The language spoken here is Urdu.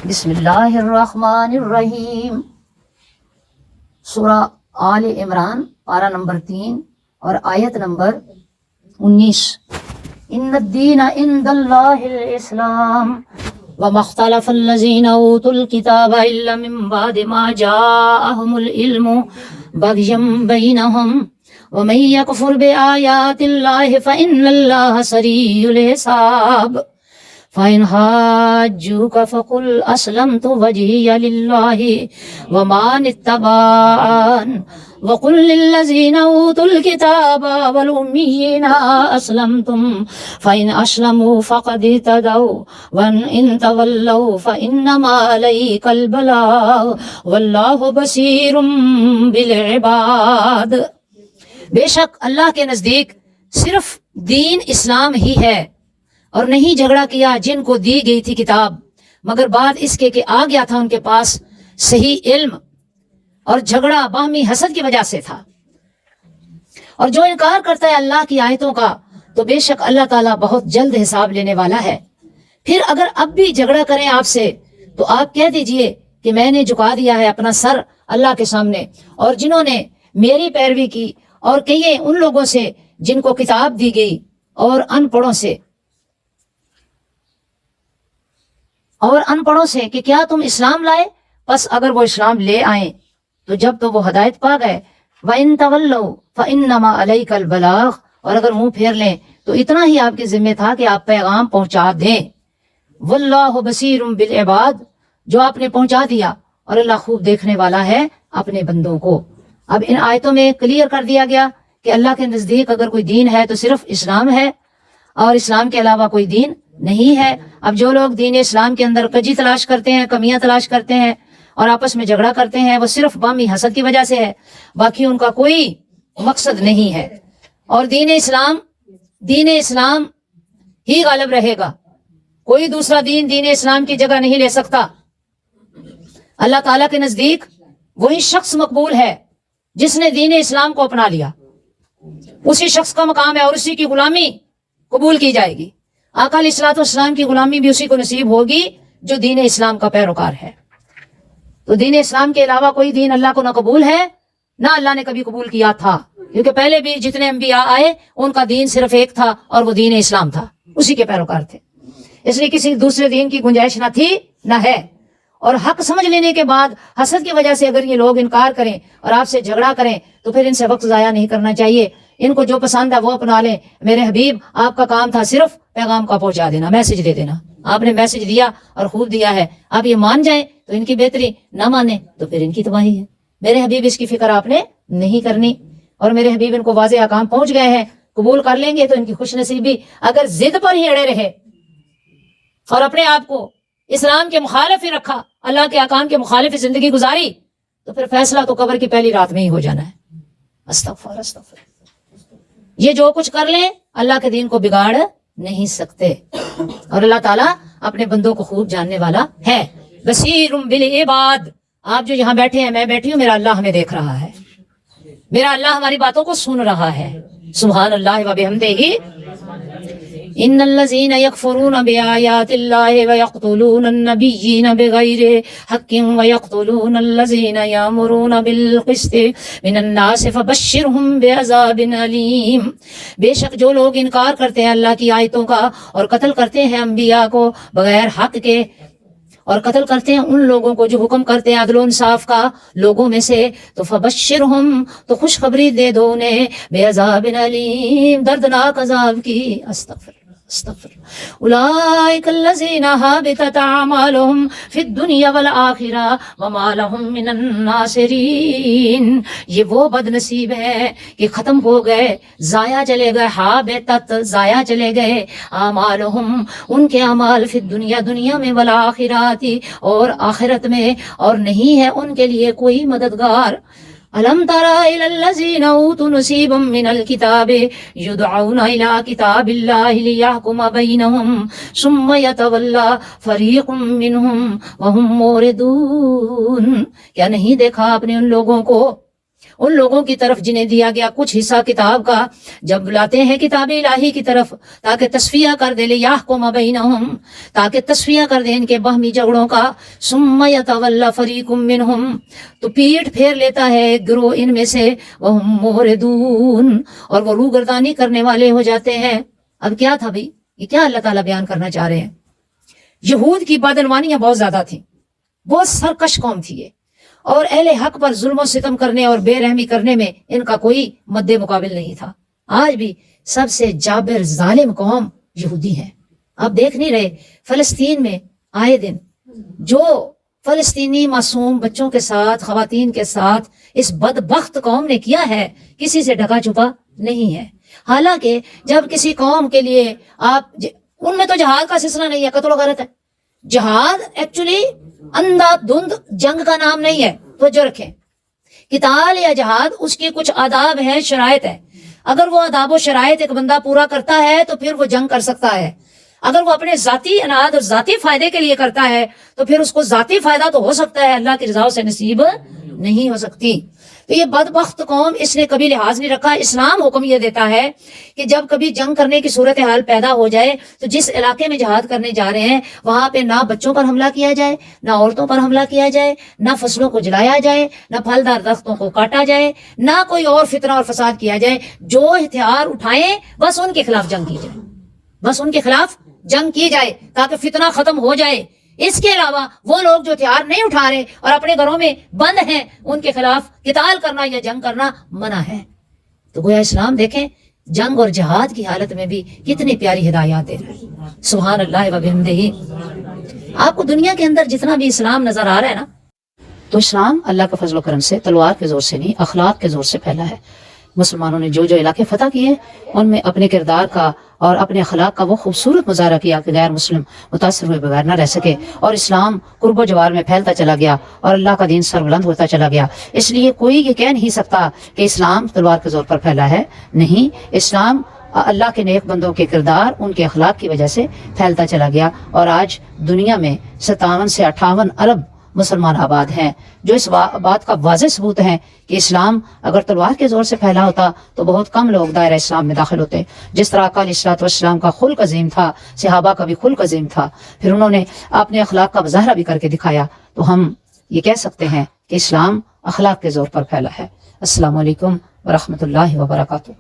بسم اللہ الرحمن الرحیم۔ سورہ آل عمران پارہ نمبر 3 اور آیت نمبر 19۔ ان الدین عند اللہ الاسلام وما اختلف الذین اوتوا الکتاب الا من بعد ما جاءهم العلم بغیا بینہم ومن یکفر بآیات اللہ فإن اللہ سریع الحساب۔ فَإِنْ حَاجُّوكَ فَقُلْ أَسْلَمْتُ وَجْهِيَ لِلَّهِ وَمَنِ اتَّبَعَنِ وَقُلْ لِلَّذِينَ أُوتُوا الْكِتَابَ وَالْأُمِّيِّينَ أَسْلَمْتُمْ فَإِنْ أَسْلَمُوا فَقَدِ اهْتَدَوْا وَإِنْ تَوَلَّوْا فَإِنَّمَا عَلَيْكَ الْبَلَاغُ وَاللَّهُ بَصِيرٌ بِالْعِبَادِ۔ بے شک اللہ کے نزدیک صرف دین اسلام ہی ہے، اور نہیں جھگڑا کیا جن کو دی گئی تھی کتاب مگر بعد اس کے کہ آ گیا تھا ان کے پاس صحیح علم، اور جھگڑا باہمی حسد کی وجہ سے تھا۔ اور جو انکار کرتا ہے اللہ کی آیتوں کا تو بے شک اللہ تعالیٰ بہت جلد حساب لینے والا ہے۔ پھر اگر اب بھی جھگڑا کریں آپ سے تو آپ کہہ دیجئے کہ میں نے جھکا دیا ہے اپنا سر اللہ کے سامنے، اور جنہوں نے میری پیروی کی، اور کہیے ان لوگوں سے جن کو کتاب دی گئی اور ان پڑھوں سے کہ کیا تم اسلام لائے؟ پس اگر وہ اسلام لے آئیں تو جب تو وہ ہدایت پا گئے، وَإِن تَوَلَّوْا فَإِنَّمَا عَلَيْكَ الْبَلَاغُ، اور اگر منہ پھیر لیں تو اتنا ہی آپ کے ذمہ تھا کہ آپ پیغام پہنچا دیں۔ وَاللَّهُ بَصِيرٌ بِالْعِبَادِ، جو آپ نے پہنچا دیا، اور اللہ خوب دیکھنے والا ہے اپنے بندوں کو۔ اب ان آیتوں میں کلیئر کر دیا گیا کہ اللہ کے نزدیک اگر کوئی دین ہے تو صرف اسلام ہے، اور اسلام کے علاوہ کوئی دین نہیں ہے۔ اب جو لوگ دین اسلام کے اندر کجی تلاش کرتے ہیں، کمیاں تلاش کرتے ہیں اور آپس میں جھگڑا کرتے ہیں، وہ صرف باہمی حسد کی وجہ سے ہے، باقی ان کا کوئی مقصد نہیں ہے۔ اور دین اسلام ہی غالب رہے گا، کوئی دوسرا دین اسلام کی جگہ نہیں لے سکتا۔ اللہ تعالیٰ کے نزدیک وہی شخص مقبول ہے جس نے دین اسلام کو اپنا لیا، اسی شخص کا مقام ہے، اور اسی کی غلامی قبول کی جائے گی۔ آقا علیہ الصلوۃ والسلام کی غلامی بھی اسی کو نصیب ہوگی جو دین اسلام کا پیروکار ہے۔ تو دین اسلام کے علاوہ کوئی دین اللہ کو نہ قبول ہے، نہ اللہ نے کبھی قبول کیا تھا، کیونکہ پہلے بھی جتنے انبیاء آئے ان کا دین صرف ایک تھا، اور وہ دین اسلام تھا، اسی کے پیروکار تھے۔ اس لیے کسی دوسرے دین کی گنجائش نہ تھی نہ ہے۔ اور حق سمجھ لینے کے بعد حسد کی وجہ سے اگر یہ لوگ انکار کریں اور آپ سے جھگڑا کریں تو پھر ان سے وقت ضائع نہیں کرنا چاہیے، ان کو جو پسند ہے وہ اپنا لیں۔ میرے حبیب آپ کا کام تھا صرف پیغام کا پہنچا دینا، میسج دے دینا، آپ نے میسج دیا اور خوب دیا ہے۔ آپ یہ مان جائیں تو ان کی بہتری، نہ مانیں تو پھر ان کی تباہی ہے۔ میرے حبیب اس کی فکر آپ نے نہیں کرنی، اور میرے حبیب ان کو واضح احکام پہنچ گئے ہیں، قبول کر لیں گے تو ان کی خوش نصیبی۔ اگر ضد پر ہی اڑے رہے اور اپنے آپ کو اسلام کے مخالف ہی رکھا، اللہ کے احکام کے مخالف زندگی گزاری، تو پھر فیصلہ تو قبر کی پہلی رات میں ہی ہو جانا ہے۔ استغفر۔ یہ جو کچھ کر لیں اللہ کے دین کو بگاڑ نہیں سکتے، اور اللہ تعالیٰ اپنے بندوں کو خوب جاننے والا ہے۔ بصیر بالعباد، آپ جو یہاں بیٹھے ہیں، میں بیٹھی ہوں، میرا اللہ ہمیں دیکھ رہا ہے، میرا اللہ ہماری باتوں کو سن رہا ہے۔ سبحان اللہ و بحمدہ۔ ان الذين يكفرون بآيات الله ويقتلون النبيين بغير حق ويقتلون الذين يأمرون بالقسط من الناس فبشرهم بعذاب أليم۔ بے شک جو لوگ انکار کرتے ہیں اللہ کی آیتوں کا اور قتل کرتے ہیں انبیاء کو بغیر حق کے، اور قتل کرتے ہیں ان لوگوں کو جو حکم کرتے ہیں عدل و انصاف کا لوگوں میں سے، تو فبشرہم، تو خوشخبری دے دو انہیں، بعذاب علیم، دردناک عذاب کی۔ استغفر اولئک الذین حبطت اعمالهم فی الدنیا والآخرہ وما لهم من الناصرین۔ یہ وہ بد نصیب ہے کہ ختم ہو گئے، ضائع چلے گئے، حبطت، ضائع چلے گئے، اعمالهم، ان کے اعمال، فی الدنیا، دنیا میں، والآخرات، اور آخرت میں، اور نہیں ہے ان کے لیے کوئی مددگار۔ الم تر الی الذین اوتوا نصیبا من الکتاب یدعون الی کتاب اللہ لیحکم بینہم ثم یتولی فریق منہم وہم موردون۔ کیا نہیں دیکھا آپ نے ان لوگوں کو ان لوگوں کی طرف جنہیں دیا گیا کچھ حصہ کتاب کا، جب بلاتے ہیں کتاب الہی کی طرف تاکہ تصفیہ کر دے، لیحکم بینہم، تاکہ تصفیہ کر دے ان کے باہمی جھگڑوں کا، ثم یتولی فریق منہم، تو پیٹ پھیر لیتا ہے ایک گروہ ان میں سے، وہم معرضون، اور وہ روگردانی کرنے والے ہو جاتے ہیں۔ اب کیا تھا بھائی، یہ کیا اللہ تعالیٰ بیان کرنا چاہ رہے ہیں؟ یہود کی بدعنوانیاں بہت زیادہ تھیں، بہت سرکش قوم تھی یہ، اور اہل حق پر ظلم و ستم کرنے اور بے رحمی کرنے میں ان کا کوئی مد مقابل نہیں تھا۔ آج بھی سب سے جابر ظالم قوم یہودی ہیں۔ آپ دیکھ نہیں رہے فلسطین میں آئے دن جو فلسطینی معصوم بچوں کے ساتھ، خواتین کے ساتھ اس بدبخت قوم نے کیا ہے، کسی سے ڈھکا چھپا نہیں ہے۔ حالانکہ جب کسی قوم کے لیے ان میں تو جہاد کا سلسلہ نہیں ہے، قتل و غارت ہے۔ جہاد ایکچولی اندھا دھند جنگ کا نام نہیں ہے، توجہ رکھیں۔ قتال یا جہاد اس کی کچھ آداب ہیں، شرائط ہے۔ اگر وہ آداب و شرائط ایک بندہ پورا کرتا ہے تو پھر وہ جنگ کر سکتا ہے۔ اگر وہ اپنے ذاتی اناد اور ذاتی فائدے کے لیے کرتا ہے تو پھر اس کو ذاتی فائدہ تو ہو سکتا ہے، اللہ کی رضا سے نصیب نہیں ہو سکتی۔ تو یہ بدبخت قوم اس نے کبھی لحاظ نہیں رکھا۔ اسلام حکم یہ دیتا ہے کہ جب کبھی جنگ کرنے کی صورتحال پیدا ہو جائے تو جس علاقے میں جہاد کرنے جا رہے ہیں وہاں پہ نہ بچوں پر حملہ کیا جائے، نہ عورتوں پر حملہ کیا جائے، نہ فصلوں کو جلایا جائے، نہ پھلدار درختوں کو کاٹا جائے، نہ کوئی اور فتنہ اور فساد کیا جائے۔ جو ہتھیار اٹھائیں بس ان کے خلاف جنگ کی جائے، بس ان کے خلاف جنگ کی جائے تاکہ فتنہ ختم ہو جائے۔ اس کے علاوہ وہ لوگ جو ہتھیار نہیں اٹھا رہے اور اپنے گھروں میں بند ہیں ان کے خلاف قتال کرنا یا جنگ کرنا منع ہے۔ تو گویا اسلام دیکھیں جنگ اور جہاد کی حالت میں بھی کتنی پیاری ہدایات دے رہا ہے، سبحان اللہ و بحمدہ۔ آپ کو دنیا کے اندر جتنا بھی اسلام نظر آ رہا ہے نا، تو اسلام اللہ کا فضل و کرم سے تلوار کے زور سے نہیں، اخلاق کے زور سے پھیلا ہے۔ مسلمانوں نے جو جو علاقے فتح کیے ان میں اپنے کردار کا اور اپنے اخلاق کا وہ خوبصورت مظاہرہ کیا کہ غیر مسلم متاثر ہوئے بغیر نہ رہ سکے، اور اسلام قرب و جوار میں پھیلتا چلا گیا اور اللہ کا دین سربلند ہوتا چلا گیا۔ اس لیے کوئی یہ کہہ نہیں سکتا کہ اسلام تلوار کے زور پر پھیلا ہے، نہیں، اسلام اللہ کے نیک بندوں کے کردار، ان کے اخلاق کی وجہ سے پھیلتا چلا گیا، اور آج دنیا میں 57 سے 58 ارب مسلمان آباد ہیں، جو اس بات کا واضح ثبوت ہے کہ اسلام اگر تلوار کے زور سے پھیلا ہوتا تو بہت کم لوگ دائرہ اسلام میں داخل ہوتے۔ جس طرح علیہ الصلوۃ والسلام کا خلق عظیم تھا، صحابہ کا بھی خلق عظیم تھا، پھر انہوں نے اپنے اخلاق کا مظاہرہ بھی کر کے دکھایا، تو ہم یہ کہہ سکتے ہیں کہ اسلام اخلاق کے زور پر پھیلا ہے۔ السلام علیکم ورحمۃ اللہ وبرکاتہ۔